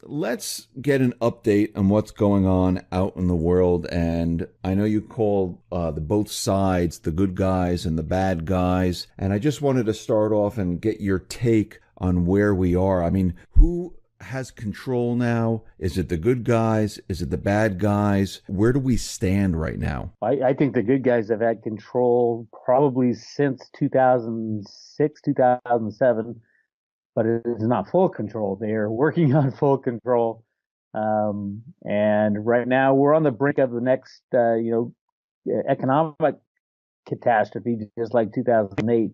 Let's get an update on what's going on out in the world. And I know you called the both sides, the good guys and the bad guys. And I just wanted to start off and get your take on where we are. I mean, who has control now? Is it the good guys? Is it the bad guys? Where do we stand right now? I think the good guys have had control probably since 2006, 2007, but it is not full control. They are working on full control. And right now we're on the brink of the next, economic catastrophe, just like 2008.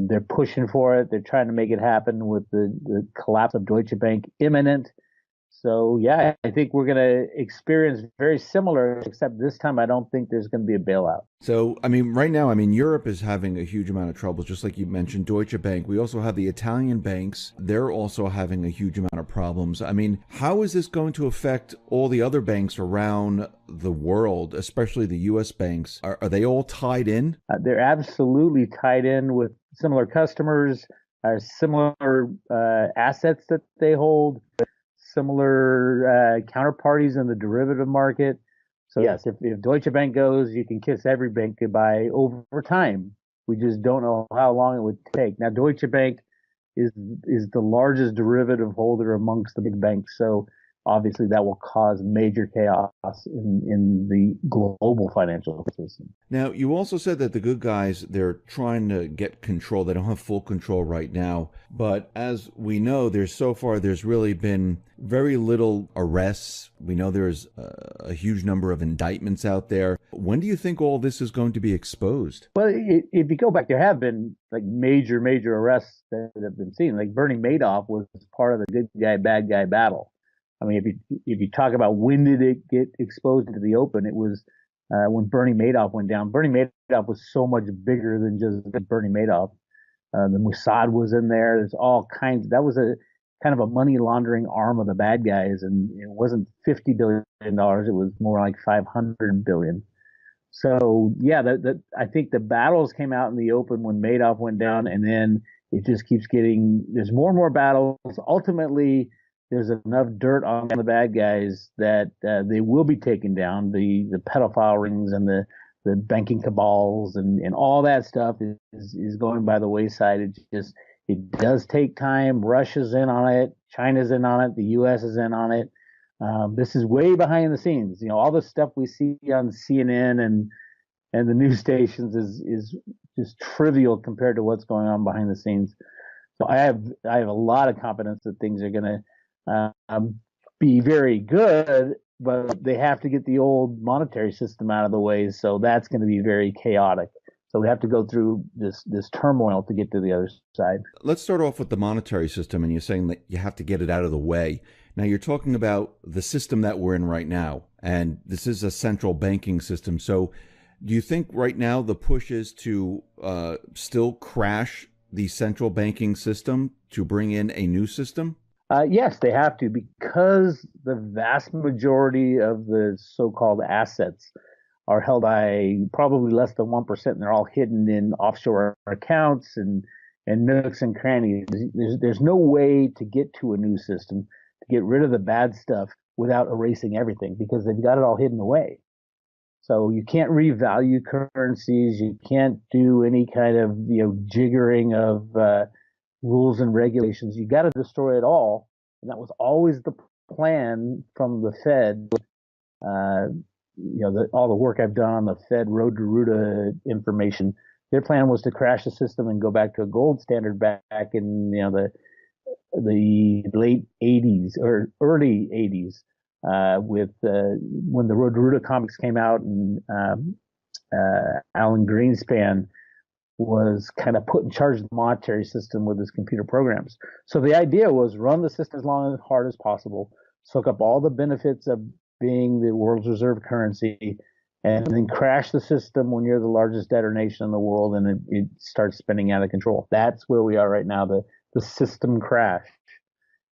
They're pushing for it. They're trying to make it happen with the collapse of Deutsche Bank imminent. So yeah, I think we're going to experience very similar, except this time I don't think there's going to be a bailout. So, I mean, right now, I mean, Europe is having a huge amount of trouble, just like you mentioned, Deutsche Bank. We also have the Italian banks. They're also having a huge amount of problems. I mean, how is this going to affect all the other banks around the world, especially the U.S. banks? Are they all tied in? They're absolutely tied in with similar customers, similar assets that they hold, similar counterparties in the derivative market. So yes, if Deutsche Bank goes, you can kiss every bank goodbye over time. We just don't know how long it would take. Now, Deutsche Bank is is the largest derivative holder amongst the big banks, so obviously that will cause major chaos in the global financial system. Now, you also said that the good guys, they're trying to get control. They don't have full control right now. But as we know, there's really been very little arrests. We know there's a huge number of indictments out there. When do you think all this is going to be exposed? Well, if you go back, there have been like major arrests that have been seen. Like Bernie Madoff was part of the good guy, bad guy battle. I mean, if you talk about when did it get exposed into the open, it was when Bernie Madoff went down. Bernie Madoff was so much bigger than just Bernie Madoff. The Mossad was in there. There's all kinds. That was a kind of a money laundering arm of the bad guys, and it wasn't $50 billion. It was more like 500 billion. So yeah, I think the battles came out in the open when Madoff went down, and then it just keeps getting. There's more and more battles. Ultimately, there's enough dirt on the bad guys that they will be taken down. The pedophile rings and the banking cabals and all that stuff is going by the wayside. It does take time. Russia's in on it, China's in on it, the U.S. is in on it. This is way behind the scenes. You know, all the stuff we see on CNN and the news stations is just trivial compared to what's going on behind the scenes. So I have a lot of confidence that things are going to be very good, but they have to get the old monetary system out of the way. So that's going to be very chaotic. So we have to go through this turmoil to get to the other side. Let's start off with the monetary system, and you're saying that you have to get it out of the way. Now, you're talking about the system that we're in right now, and this is a central banking system. So, do you think right now the push is to still crash the central banking system to bring in a new system? Yes, they have to because the vast majority of the so-called assets are held by probably less than 1%, and they're all hidden in offshore accounts and nooks and crannies. There's no way to get to a new system to get rid of the bad stuff without erasing everything because they've got it all hidden away. So you can't revalue currencies. You can't do any kind of jiggering of rules and regulations. You got to destroy it all, and that was always the plan from the Fed. Uh, all the work I've done on the Fed Road to Ruta information. Their plan was to crash the system and go back to a gold standard back in the late 80s or early 80s with when the Road to Ruta comics came out and Alan Greenspan was kind of put in charge of the monetary system with his computer programs. So the idea was run the system as long and hard as possible, soak up all the benefits of being the world's reserve currency, and then crash the system when you're the largest debtor nation in the world and it starts spinning out of control. That's where we are right now, the system crash.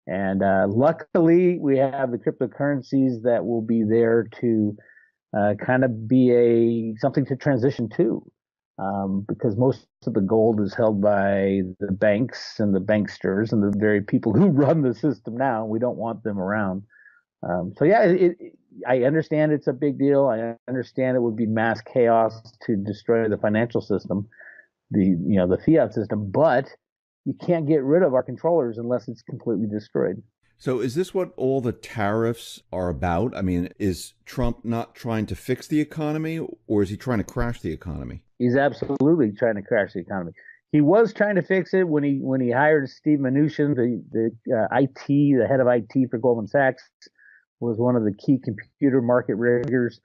And luckily, we have the cryptocurrencies that will be there to kind of be something to transition to. because most of the gold is held by the banks and the banksters and the very people who run the system now. We don't want them around. So yeah, I understand it's a big deal. I understand it would be mass chaos to destroy the financial system, the fiat system, but you can't get rid of our controllers unless it's completely destroyed. So is this what all the tariffs are about? I mean, is Trump not trying to fix the economy, or is he trying to crash the economy? He's absolutely trying to crash the economy. He was trying to fix it when he hired Steve Mnuchin, the head of IT for Goldman Sachs, was one of the key computer market riggers.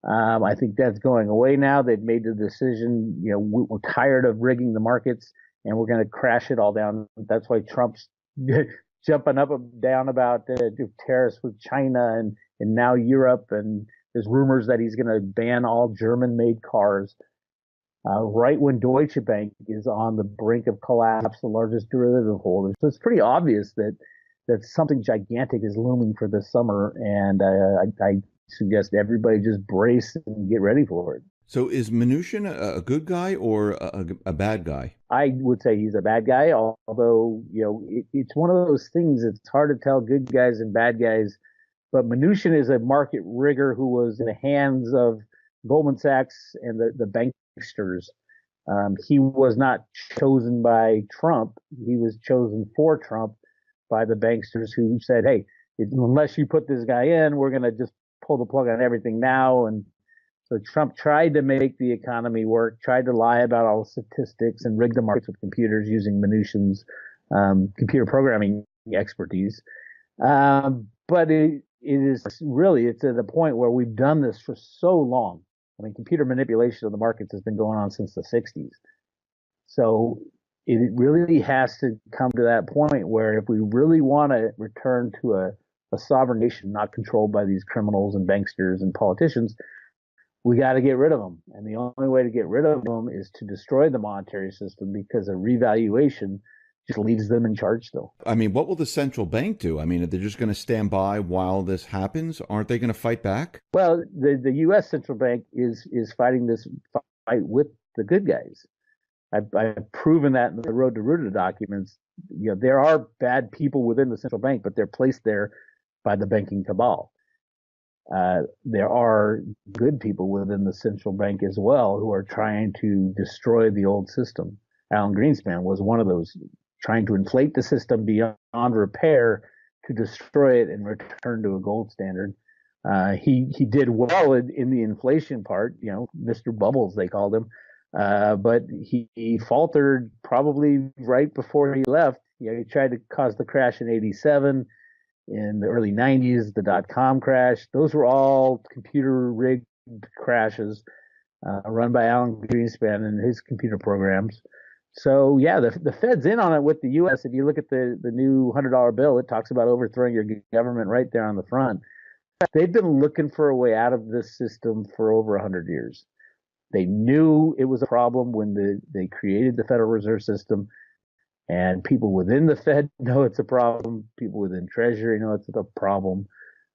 I think that's going away now. They've made the decision. We're tired of rigging the markets, and we're going to crash it all down. That's why Trump's jumping up and down about tariffs with China and now Europe. And there's rumors that he's going to ban all German-made cars. Right when Deutsche Bank is on the brink of collapse, the largest derivative holder. So it's pretty obvious that something gigantic is looming for this summer, and I suggest everybody just brace and get ready for it. So is Mnuchin a good guy or a bad guy? I would say he's a bad guy, although it's one of those things. It's hard to tell good guys and bad guys. But Mnuchin is a market rigger who was in the hands of Goldman Sachs and the banksters. He was not chosen by Trump. He was chosen for Trump by the banksters who said, hey, unless you put this guy in, we're going to just pull the plug on everything now. And so Trump tried to make the economy work, tried to lie about all the statistics and rig the markets with computers using Mnuchin's computer programming expertise. But it's at a point where we've done this for so long. I mean, computer manipulation of the markets has been going on since the 60s. So it really has to come to that point where if we really want to return to a sovereign nation not controlled by these criminals and banksters and politicians, we got to get rid of them. And the only way to get rid of them is to destroy the monetary system, because a revaluation just leaves them in charge still. I mean, what will the central bank do? I mean, they're just going to stand by while this happens? Aren't they going to fight back? Well, the U.S. central bank is fighting this fight with the good guys. I've proven that in the Road to Rooter documents. There are bad people within the central bank, but they're placed there by the banking cabal. There are good people within the central bank as well who are trying to destroy the old system. Alan Greenspan was one of those, trying to inflate the system beyond repair to destroy it and return to a gold standard. He did well in the inflation part, Mr. Bubbles, they called him. But he faltered probably right before he left. He tried to cause the crash in '87. In the early '90s, the dot-com crash. Those were all computer-rigged crashes run by Alan Greenspan and his computer programs. So, yeah, the Fed's in on it with the U.S. If you look at the new $100 bill, it talks about overthrowing your government right there on the front. They've been looking for a way out of this system for over 100 years. They knew it was a problem when they created the Federal Reserve System. And people within the Fed know it's a problem. People within Treasury know it's a problem.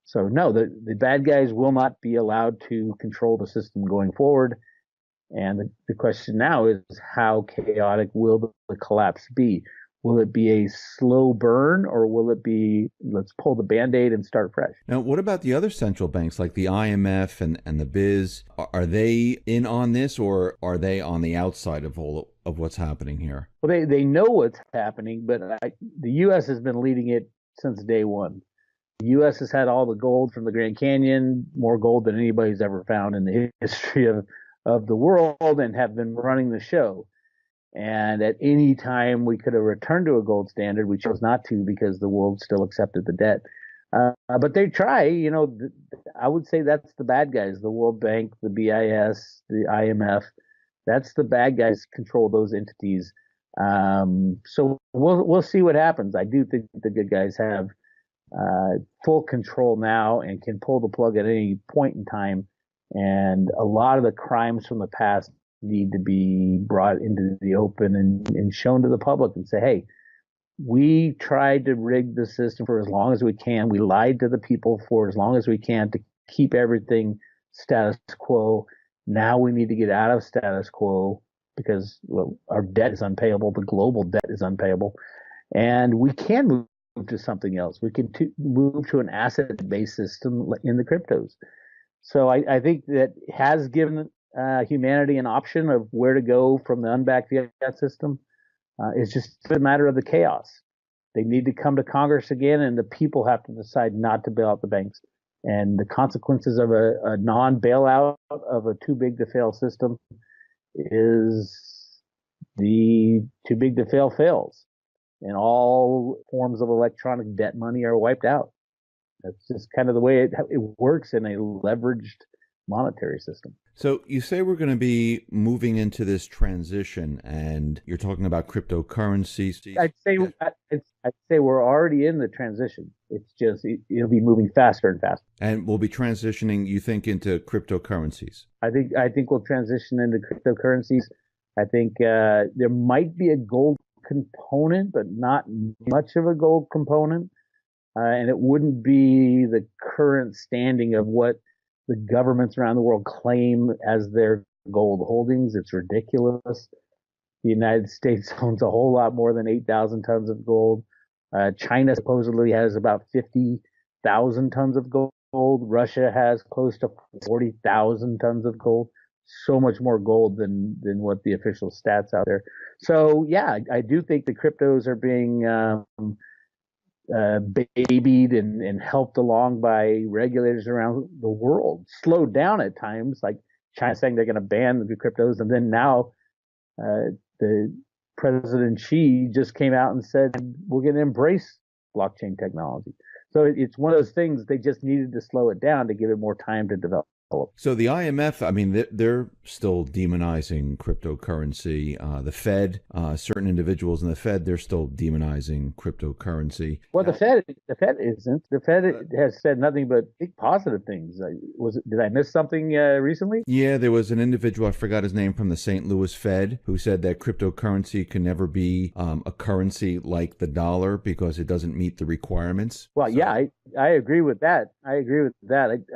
So no, the bad guys will not be allowed to control the system going forward. And the question now is, how chaotic will the collapse be? Will it be a slow burn, or will it be, let's pull the Band-Aid and start fresh? Now, what about the other central banks like the IMF and the BIS? Are they in on this, or are they on the outside of all of what's happening here? Well, they know what's happening, but the U.S. has been leading it since day one. The U.S. has had all the gold from the Grand Canyon, more gold than anybody's ever found in the history of the world, and have been running the show. And at any time we could have returned to a gold standard. We chose not to because the world still accepted the debt. But they try, I would say that's the bad guys, the World Bank, the BIS, the IMF. That's the bad guys control those entities. So we'll see what happens. I do think the good guys have full control now and can pull the plug at any point in time. And a lot of the crimes from the past need to be brought into the open and shown to the public and say, hey, we tried to rig the system for as long as we can. We lied to the people for as long as we can to keep everything status quo. Now we need to get out of status quo because our debt is unpayable. The global debt is unpayable. And we can move to something else. We can move to an asset-based system in the cryptos. So I think that has given humanity an option of where to go from the unbacked fiat system. It's just a matter of the chaos. They need to come to Congress again, and the people have to decide not to bail out the banks. And the consequences of a non-bailout of a too big to fail system is the too big to fail fails. And all forms of electronic debt money are wiped out. That's just kind of the way it works in a leveraged monetary system. So you say we're going to be moving into this transition, and you're talking about cryptocurrencies. I'd say we're already in the transition. It's just it'll be moving faster and faster. And we'll be transitioning, you think, into cryptocurrencies? I think we'll transition into cryptocurrencies. I think there might be a gold component, but not much of a gold component. And it wouldn't be the current standing of what the governments around the world claim as their gold holdings. It's ridiculous. The United States owns a whole lot more than 8,000 tons of gold. China supposedly has about 50,000 tons of gold. Russia has close to 40,000 tons of gold. So much more gold than what the official stats out there. So yeah, I do think the cryptos are being babied and helped along by regulators around the world, slowed down at times, like China saying they're going to ban the cryptos. And then now the President Xi just came out and said, we're going to embrace blockchain technology. So it's one of those things, they just needed to slow it down to give it more time to develop. So the IMF, I mean, they're still demonizing cryptocurrency. The Fed, certain individuals in the Fed, they're still demonizing cryptocurrency. Well, the Fed isn't. The Fed has said nothing but big positive things. Did I miss something recently? Yeah, there was an individual, I forgot his name, from the St. Louis Fed, who said that cryptocurrency can never be a currency like the dollar because it doesn't meet the requirements. Well, yeah, I agree with that. I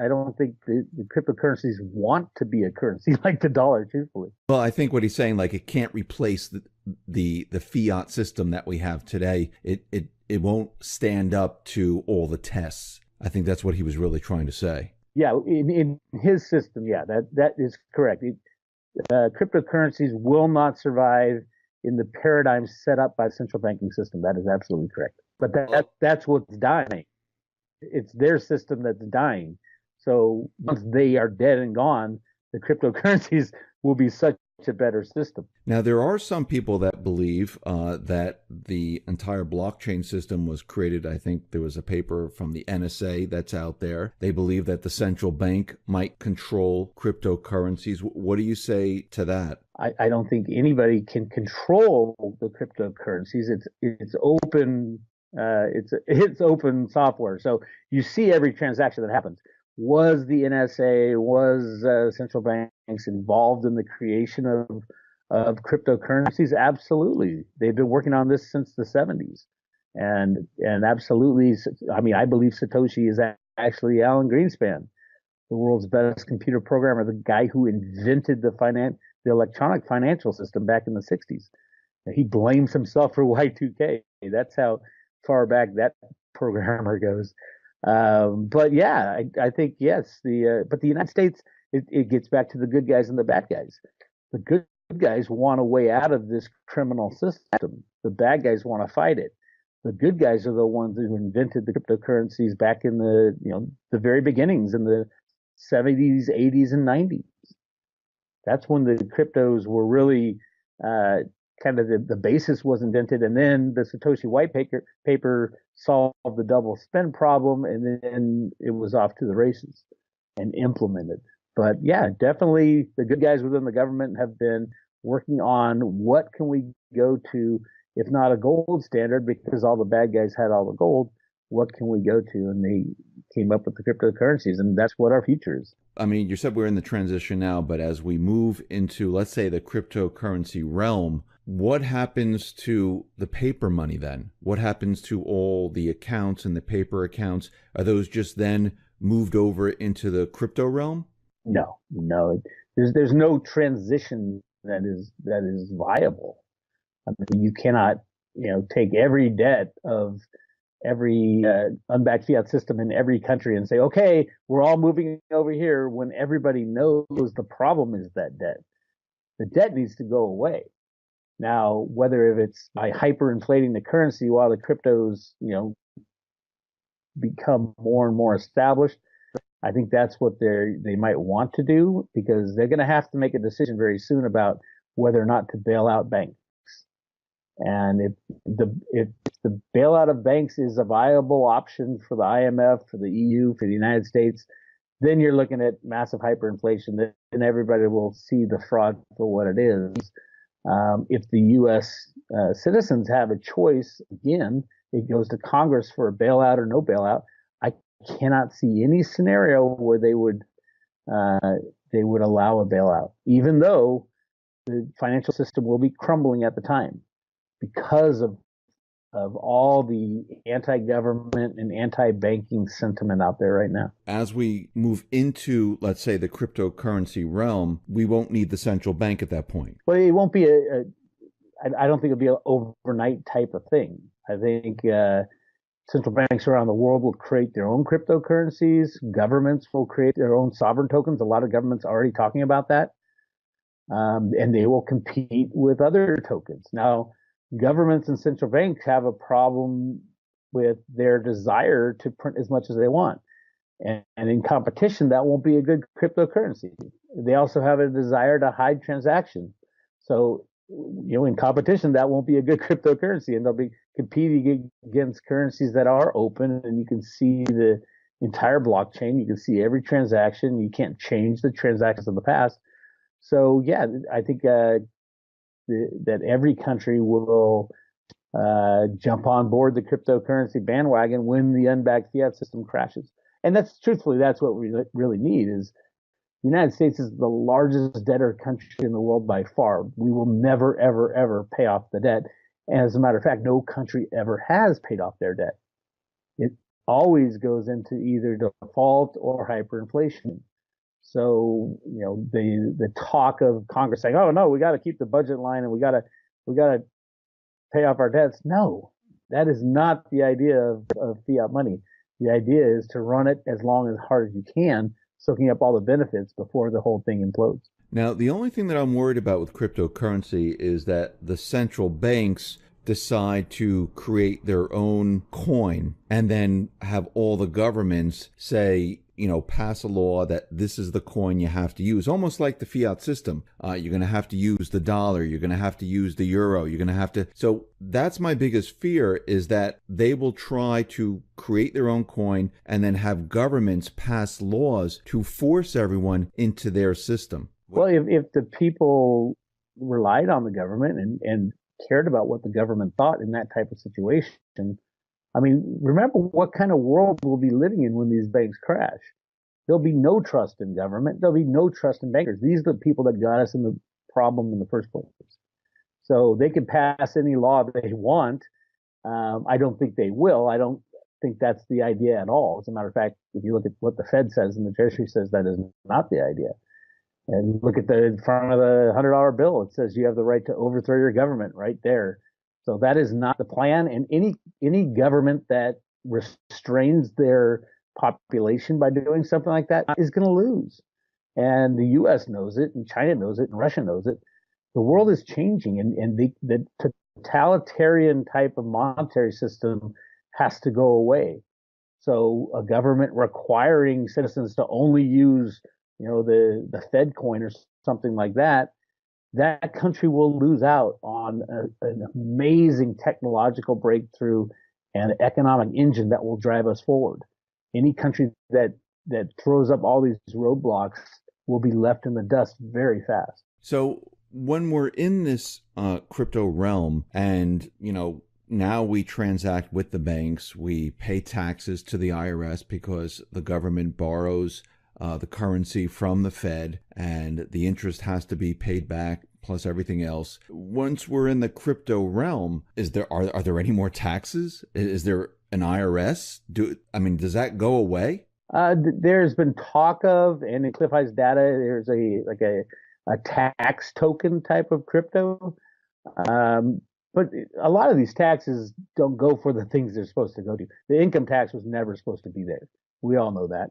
don't think the cryptocurrencies want to be a currency like the dollar, truthfully. Well, I think what he's saying, like, it can't replace the fiat system that we have today. It won't stand up to all the tests. I think that's what he was really trying to say. Yeah, in his system, yeah, that is correct. Cryptocurrencies will not survive in the paradigm set up by the central banking system. That is absolutely correct. But that's what's dying. It's their system that's dying. So once they are dead and gone, the cryptocurrencies will be such a better system. Now, there are some people that believe that the entire blockchain system was created. I think there was a paper from the NSA that's out there. They believe that the central bank might control cryptocurrencies. What do you say to that? I don't think anybody can control the cryptocurrencies. It's open. It's open software. So you see every transaction that happens. Was the NSA, was central banks involved in the creation of cryptocurrencies? Absolutely. They've been working on this since the 70s. And absolutely, I mean, I believe Satoshi is actually Alan Greenspan, the world's best computer programmer, the guy who invented the electronic financial system back in the 60s. He blames himself for Y2K. That's how far back that programmer goes. But yeah, I think yes. But the United States, it gets back to the good guys and the bad guys. The good guys want a way out of this criminal system. The bad guys want to fight it. The good guys are the ones who invented the cryptocurrencies back in the very beginnings in the 70s, 80s, and 90s. That's when the cryptos were really kind of the basis was invented, and then the Satoshi white paper solved the double spend problem, and then it was off to the races and implemented. But yeah, definitely the good guys within the government have been working on what can we go to, if not a gold standard, because all the bad guys had all the gold, what can we go to? And they came up with the cryptocurrencies, and that's what our future is. I mean, you said we're in the transition now, but as we move into, let's say, the cryptocurrency realm, what happens to the paper money then? What happens to all the accounts and the paper accounts? Are those just then moved over into the crypto realm? No. There's no transition that is viable. I mean, you cannot, take every debt of every unbacked fiat system in every country and say, okay, we're all moving over here when everybody knows the problem is that debt. The debt needs to go away. Now, whether if it's by hyperinflating the currency while the cryptos, become more and more established, I think that's what they might want to do, because they're going to have to make a decision very soon about whether or not to bail out banks. And if the bailout of banks is a viable option for the IMF, for the EU, for the United States, then you're looking at massive hyperinflation, and everybody will see the fraud for what it is. If the U.S. Citizens have a choice, again, it goes to Congress for a bailout or no bailout. I cannot see any scenario where they would allow a bailout, even though the financial system will be crumbling at the time because of all the anti-government and anti-banking sentiment out there right now. As we move into, let's say, the cryptocurrency realm, we won't need the central bank at that point. Well, it won't be I don't think it'll be an overnight type of thing. I think central banks around the world will create their own cryptocurrencies. Governments will create their own sovereign tokens. A lot of governments are already talking about that. And they will compete with other tokens. Now, governments and central banks have a problem with their desire to print as much as they want. And in competition, that won't be a good cryptocurrency. They also have a desire to hide transactions. So, in competition, that won't be a good cryptocurrency, and they'll be competing against currencies that are open, and you can see the entire blockchain. You can see every transaction. You can't change the transactions of the past. So, yeah, I think that every country will jump on board the cryptocurrency bandwagon when the unbacked fiat system crashes. And that's what we really need. Is the United States is the largest debtor country in the world by far. We will never, ever, ever pay off the debt. And as a matter of fact, no country ever has paid off their debt. It always goes into either default or hyperinflation. So, the talk of Congress saying, "Oh no, we got to keep the budget line and we got to pay off our debts." No, that is not the idea of fiat money. The idea is to run it as long as hard as you can, soaking up all the benefits before the whole thing implodes. Now, the only thing that I'm worried about with cryptocurrency is that the central banks decide to create their own coin and then have all the governments say, pass a law that this is the coin you have to use, almost like the fiat system. You're going to have to use the dollar. You're going to have to use the euro. You're going to have to. So that's my biggest fear, is that they will try to create their own coin and then have governments pass laws to force everyone into their system. Well, if the people relied on the government and cared about what the government thought in that type of situation, I mean, remember what kind of world we'll be living in when these banks crash. There'll be no trust in government. There'll be no trust in bankers. These are the people that got us in the problem in the first place. So they can pass any law they want. I don't think they will. I don't think that's the idea at all. As a matter of fact, if you look at what the Fed says and the Treasury says, that is not the idea. And look at the front of the $100 bill. It says you have the right to overthrow your government right there. So that is not the plan. And any government that restrains their population by doing something like that is going to lose. And the U.S. knows it, and China knows it, and Russia knows it. The world is changing, and the totalitarian type of monetary system has to go away. So a government requiring citizens to only use, the Fed coin or something like that, that country will lose out on an amazing technological breakthrough and economic engine that will drive us forward. Any country that throws up all these roadblocks will be left in the dust very fast. So when we're in this crypto realm and, now we transact with the banks, we pay taxes to the IRS because the government borrows the currency from the Fed, and the interest has to be paid back plus everything else. Once we're in the crypto realm, are there any more taxes? Is there an IRS? Does that go away? There's been talk of, and in Cliff High's data, there's a a tax token type of crypto. Um, but a lot of these taxes don't go for the things they're supposed to go to. The income tax was never supposed to be there. We all know that.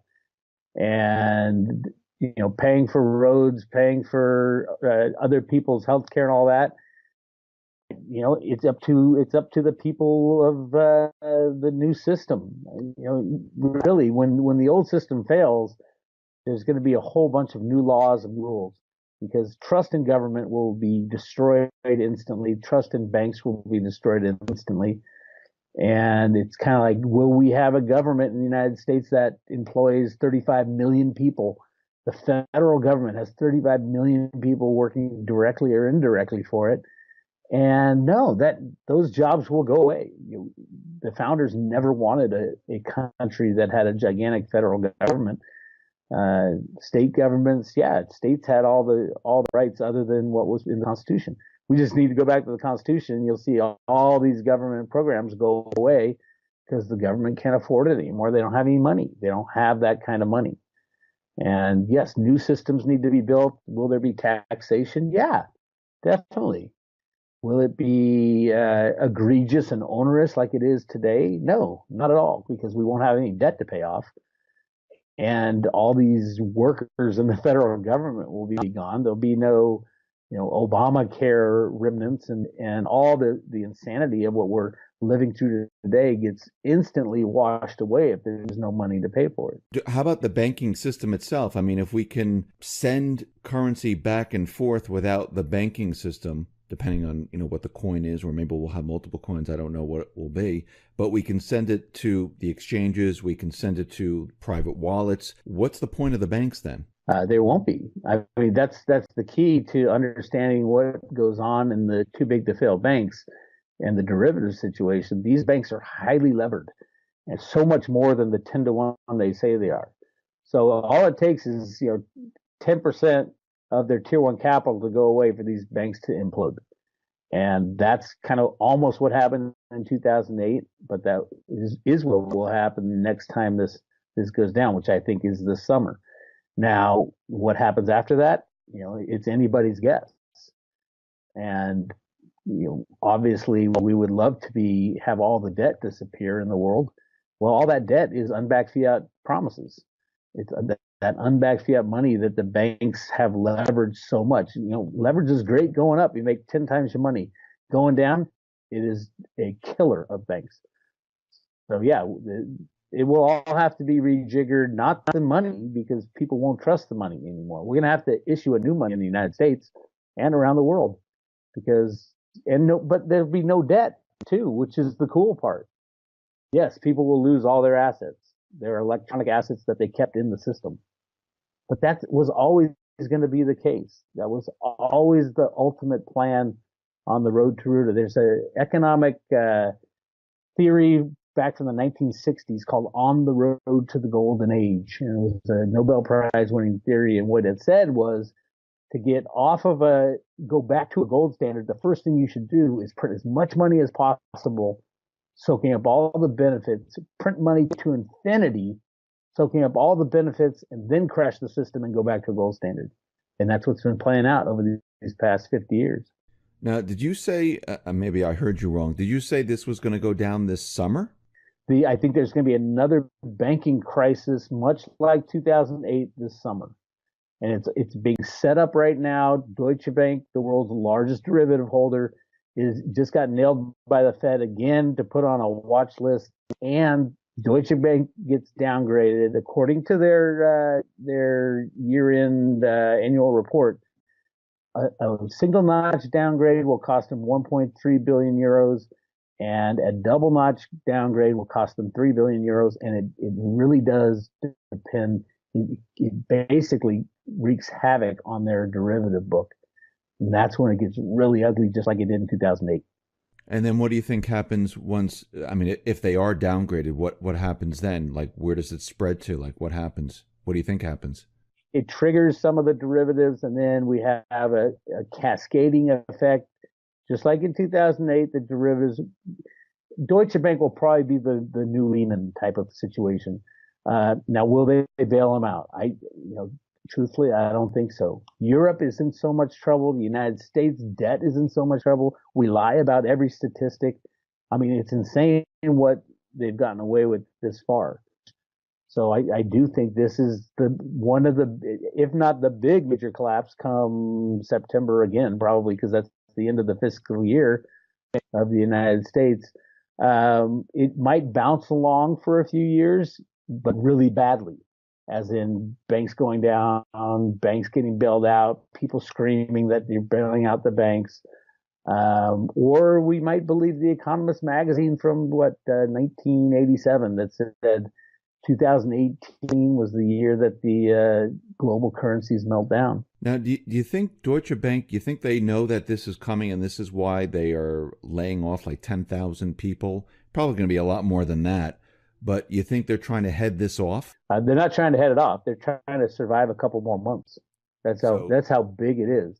And paying for roads, paying for other people's health care and all that, it's up to the people of the new system. Really, when the old system fails, there's going to be a whole bunch of new laws and rules because trust in government will be destroyed instantly. Trust in banks will be destroyed instantly. And it's kind of like, will we have a government in the United States that employs 35 million people? The federal government has 35 million people working directly or indirectly for it. And no, that those jobs will go away. The founders never wanted a country that had a gigantic federal government. State governments, yeah, states had all the rights other than what was in the Constitution. We just need to go back to the Constitution, and you'll see all these government programs go away because the government can't afford it anymore. They don't have any money. They don't have that kind of money. And yes, new systems need to be built. Will there be taxation? Yeah, definitely. Will it be egregious and onerous like it is today? No, not at all, because we won't have any debt to pay off. And all these workers in the federal government will be gone. There'll be no, Obamacare remnants, and all the insanity of what we're living through today gets instantly washed away if there's no money to pay for it. How about the banking system itself? I mean, if we can send currency back and forth without the banking system, depending on what the coin is, or maybe we'll have multiple coins. I don't know what it will be, but we can send it to the exchanges. We can send it to private wallets. What's the point of the banks then? There won't be. I mean, that's the key to understanding what goes on in the too big to fail banks and the derivative situation. These banks are highly levered, and so much more than the 10-to-1 they say they are. So all it takes is 10% of their tier one capital to go away for these banks to implode. And that's kind of almost what happened in 2008, but that is what will happen next time this goes down, which I think is this summer. Now, what happens after that? It's anybody's guess. And obviously, we would love to have all the debt disappear in the world. Well, all that debt is unbacked fiat promises. It's that unbacked fiat money that the banks have leveraged so much. Leverage is great going up. You make 10 times your money. Going down, it is a killer of banks. So yeah, it will all have to be rejiggered, not the money, because people won't trust the money anymore. We're going to have to issue a new money in the United States and around the world but there'll be no debt too, which is the cool part. Yes, people will lose all their assets, their electronic assets that they kept in the system. But that was always going to be the case. That was always the ultimate plan on the road to Ruta. There's an economic theory back from the 1960s called On the Road to the Golden Age. And it was a Nobel Prize winning theory. And what it said was to go back to a gold standard, the first thing you should do is print as much money as possible, soaking up all the benefits, print money to infinity, soaking up all the benefits, and then crash the system and go back to a gold standard. And that's what's been playing out over these past 50 years. Now, did you say, maybe I heard you wrong, did you say this was going to go down this summer? I think there's going to be another banking crisis, much like 2008 this summer. And it's being set up right now. Deutsche Bank, the world's largest derivative holder, just got nailed by the Fed again to put on a watch list, and Deutsche Bank gets downgraded according to their year-end annual report. A single notch downgrade will cost them 1.3 billion euros, and a double notch downgrade will cost them 3 billion euros. And it really does depend. It basically wreaks havoc on their derivative book. And that's when it gets really ugly, just like it did in 2008. And then what do you think happens once, I mean, if they are downgraded, what happens then? Like, where does it spread to? Like, what happens? What do you think happens? It triggers some of the derivatives, and then we have a cascading effect. Just like in 2008, the derivatives, Deutsche Bank will probably be the new Lehman type of situation. Now, will they bail them out? Truthfully, I don't think so. Europe is in so much trouble. The United States debt is in so much trouble. We lie about every statistic. I mean, it's insane what they've gotten away with this far. So I do think this is the one of the, if not the big major collapse come September again, probably because that's the end of the fiscal year of the United States. It might bounce along for a few years, but really badly, as in banks going down, banks getting bailed out, people screaming that they're bailing out the banks. Or we might believe the Economist magazine from 1987 that said 2018 was the year that the global currencies melt down. Now, do you think Deutsche Bank, you think they know that this is coming and this is why they are laying off like 10,000 people? Probably going to be a lot more than that. But you think they're trying to head this off? They're not trying to head it off. They're trying to survive a couple more months. So, That's how big it is.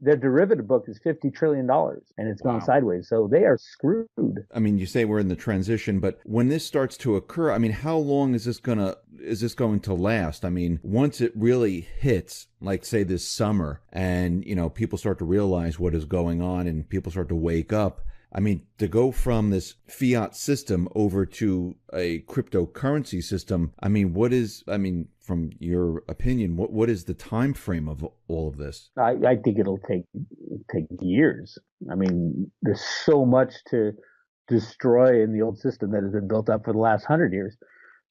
Their derivative book is $50 trillion and it's gone wow. sideways. So they are screwed. I mean, you say we're in the transition, but when this starts to occur, I mean, how long is this going to last? I mean, once it really hits, like say this summer, and people start to realize what is going on and people start to wake up. I mean, to go from this fiat system over to a cryptocurrency system, I mean, from your opinion, what is the time frame of all of this? I think it'll take years. I mean, there's so much to destroy in the old system that has been built up for the last 100 years.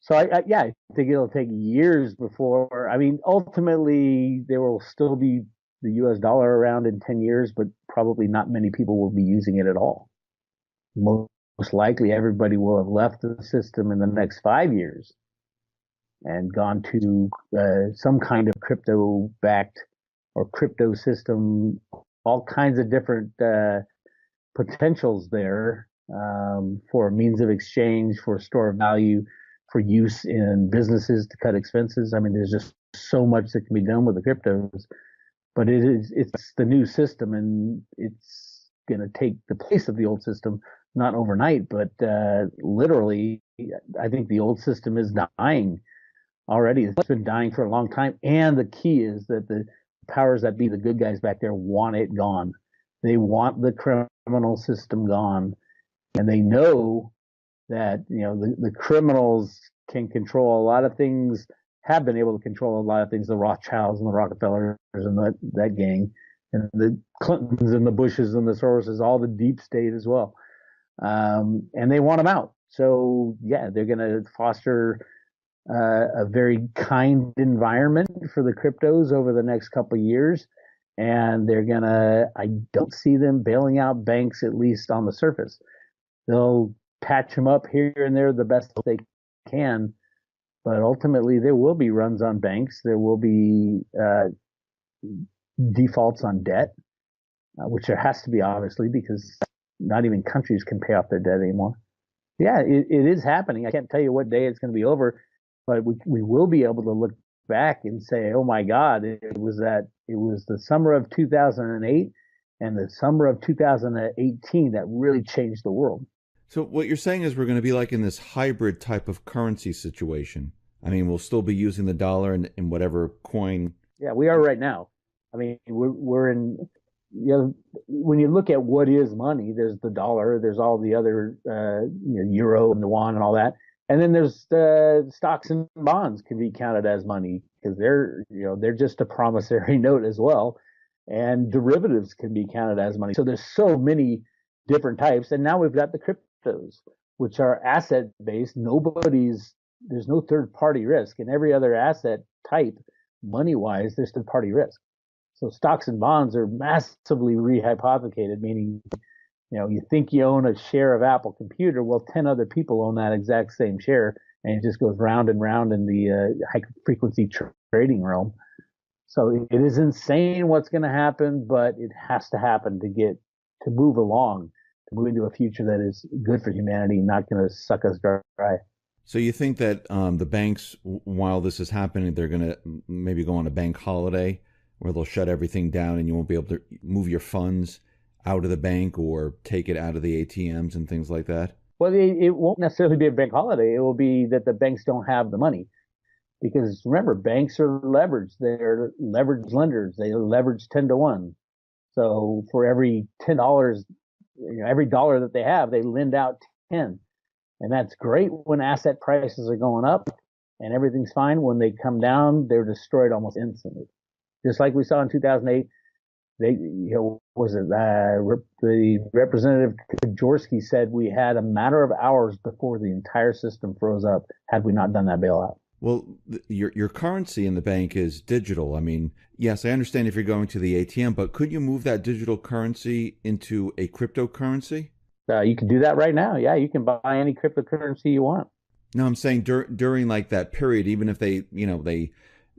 So yeah, I think it'll take years before. I mean, ultimately, there will still be the U.S. dollar around in 10 years, but probably not many people will be using it at all. Most likely, everybody will have left the system in the next 5 years and gone to some kind of crypto backed or crypto system, all kinds of different potentials there for means of exchange, for store of value, for use in businesses to cut expenses. I mean, there's just so much that can be done with the cryptos, but it's the new system and it's going to take the place of the old system, not overnight, but literally. I think the old system is dying already. It's been dying for a long time. And the key is that the powers that be, the good guys back there, want it gone. They want the criminal system gone. And they know that, the criminals can control a lot of things, have been able to control a lot of things, the Rothschilds and the Rockefellers and that gang, and the Clintons and the Bushes and the Soroses, all the deep state as well. And they want them out. So, yeah, they're going to foster a very kind environment for the cryptos over the next couple of years. And I don't see them bailing out banks, at least on the surface. They'll patch them up here and there the best they can. But ultimately, there will be runs on banks. There will be defaults on debt, which there has to be, obviously, because not even countries can pay off their debt anymore. Yeah, it is happening. I can't tell you what day it's going to be over, but we will be able to look back and say, oh my God, it was the summer of 2008 and the summer of 2018 that really changed the world. So what you're saying is we're going to be like in this hybrid type of currency situation. I mean, we'll still be using the dollar in whatever coin. Yeah, we are right now. I mean, we're in, when you look at what is money, there's the dollar, there's all the other, euro and the yuan and all that. And then there's stocks and bonds can be counted as money because they're just a promissory note as well. And derivatives can be counted as money. So there's so many different types. And now we've got the cryptos, which are asset based. There's no third party risk. In every other asset type, money wise, there's third party risk. So stocks and bonds are massively rehypothecated, meaning, you think you own a share of Apple Computer. Well, 10 other people own that exact same share, and it just goes round and round in the high frequency trading realm. So it is insane what's going to happen, but it has to happen to move along, to move into a future that is good for humanity, not going to suck us dry. So you think that the banks, while this is happening, they're going to maybe go on a bank holiday where they'll shut everything down and you won't be able to move your funds out of the bank or take it out of the ATMs and things like that? Well, it won't necessarily be a bank holiday. It will be that the banks don't have the money. because remember, banks are leveraged. They're leveraged lenders. They leverage 10 to 1. So for every $10, every dollar that they have, they lend out 10. And that's great when asset prices are going up and everything's fine. When they come down, they're destroyed almost instantly. Just like we saw in 2008, was it the representative Jaworski said we had a matter of hours before the entire system froze up had we not done that bailout. Well, your currency in the bank is digital. I mean, yes, I understand if you're going to the ATM, but could you move that digital currency into a cryptocurrency? You can do that right now. Yeah, you can buy any cryptocurrency you want. No, I'm saying during like that period, even if they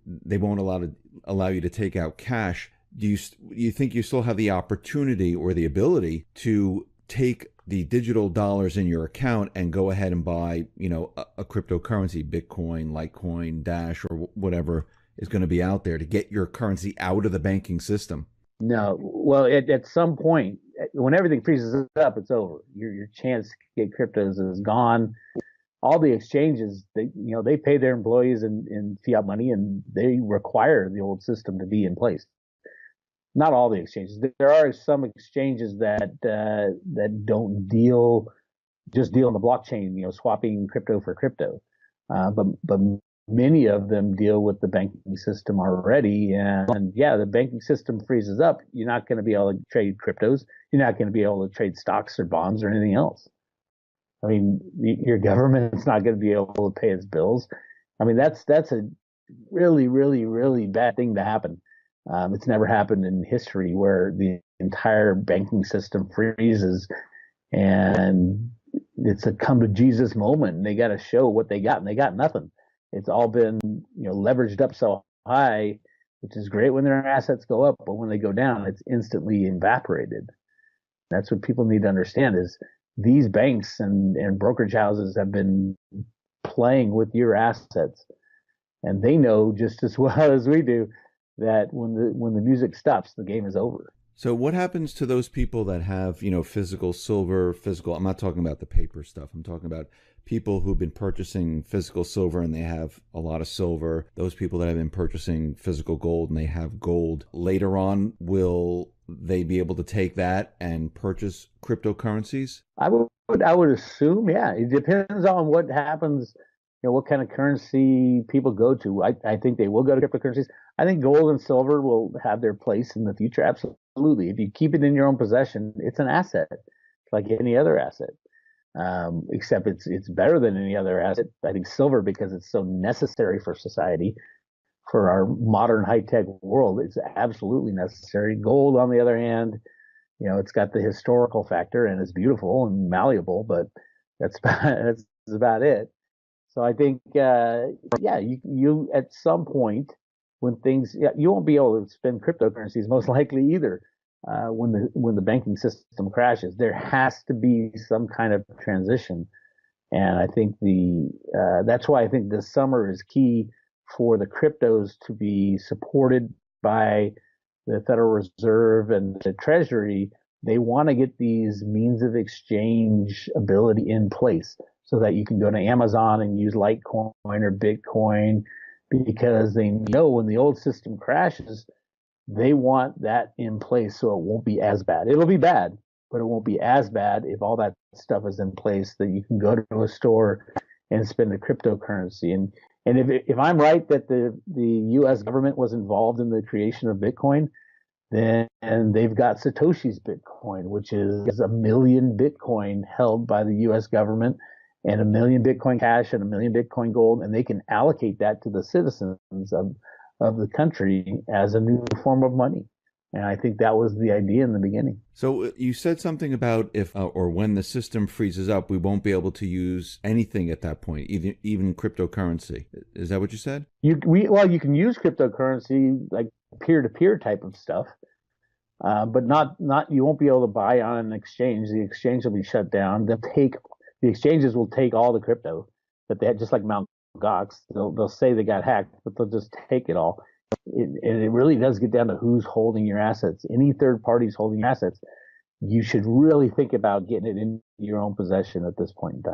won't allow you to take out cash, do you think you still have the opportunity or the ability to take the digital dollars in your account and go ahead and buy, a cryptocurrency, Bitcoin, Litecoin, Dash, or whatever is going to be out there to get your currency out of the banking system? No, well, at some point, when everything freezes up, it's over. Your chance to get cryptos is gone. All the exchanges, they pay their employees in fiat money, and they require the old system to be in place. Not all the exchanges. There are some exchanges that don't just deal in the blockchain, swapping crypto for crypto. But many of them deal with the banking system already. And yeah, the banking system freezes up. You're not going to be able to trade cryptos. You're not going to be able to trade stocks or bonds or anything else. I mean, your government's not going to be able to pay its bills. I mean, that's a really, really, really bad thing to happen. It's never happened in history where the entire banking system freezes, and it's a come to Jesus moment. And they got to show what they got, and they got nothing. It's all been, leveraged up so high, which is great when their assets go up, but when they go down, it's instantly evaporated. That's what people need to understand is these banks and brokerage houses have been playing with your assets, and they know just as well as we do that when the music stops, the game is over. So what happens to those people that have, physical silver, physical, I'm not talking about the paper stuff. I'm talking about people who've been purchasing physical silver and they have a lot of silver. Those people that have been purchasing physical gold and they have gold. Later on, will they be able to take that and purchase cryptocurrencies? I would assume, yeah. It depends on what happens, what kind of currency people go to. I think they will go to cryptocurrencies. I think gold and silver will have their place in the future. Absolutely. If you keep it in your own possession, it's an asset like any other asset. Except it's better than any other asset. I think silver, because it's so necessary for society, for our modern high tech world, it's absolutely necessary. Gold, on the other hand, it's got the historical factor and it's beautiful and malleable, but that's about it. So I think, yeah, you at some point when things, yeah, you won't be able to spend cryptocurrencies most likely either. When the banking system crashes, there has to be some kind of transition, and I think that's why I think this summer is key for the cryptos to be supported by the Federal Reserve and the Treasury. They want to get these means of exchange ability in place so that you can go to Amazon and use Litecoin or Bitcoin, because they know when the old system crashes, they want that in place so it won't be as bad. It'll be bad, but it won't be as bad if all that stuff is in place that you can go to a store and spend a cryptocurrency. And if I'm right that the U.S. government was involved in the creation of Bitcoin, then they've got Satoshi's Bitcoin, which is 1 million Bitcoin held by the U.S. government, and 1 million Bitcoin cash and 1 million Bitcoin gold, and they can allocate that to the citizens of the country as a new form of money. And I think that was the idea in the beginning. So you said something about if or when the system freezes up, we won't be able to use anything at that point, even cryptocurrency. Is that what you said? You can use cryptocurrency like peer-to-peer type of stuff, but not you won't be able to buy on an exchange. The exchange will be shut down. The exchanges will take all the crypto that they had, just like Mt. Gox. They'll say they got hacked, but they'll just take it all. And it really does get down to who's holding your assets. Any third parties holding your assets, you should really think about getting it in your own possession at this point in time.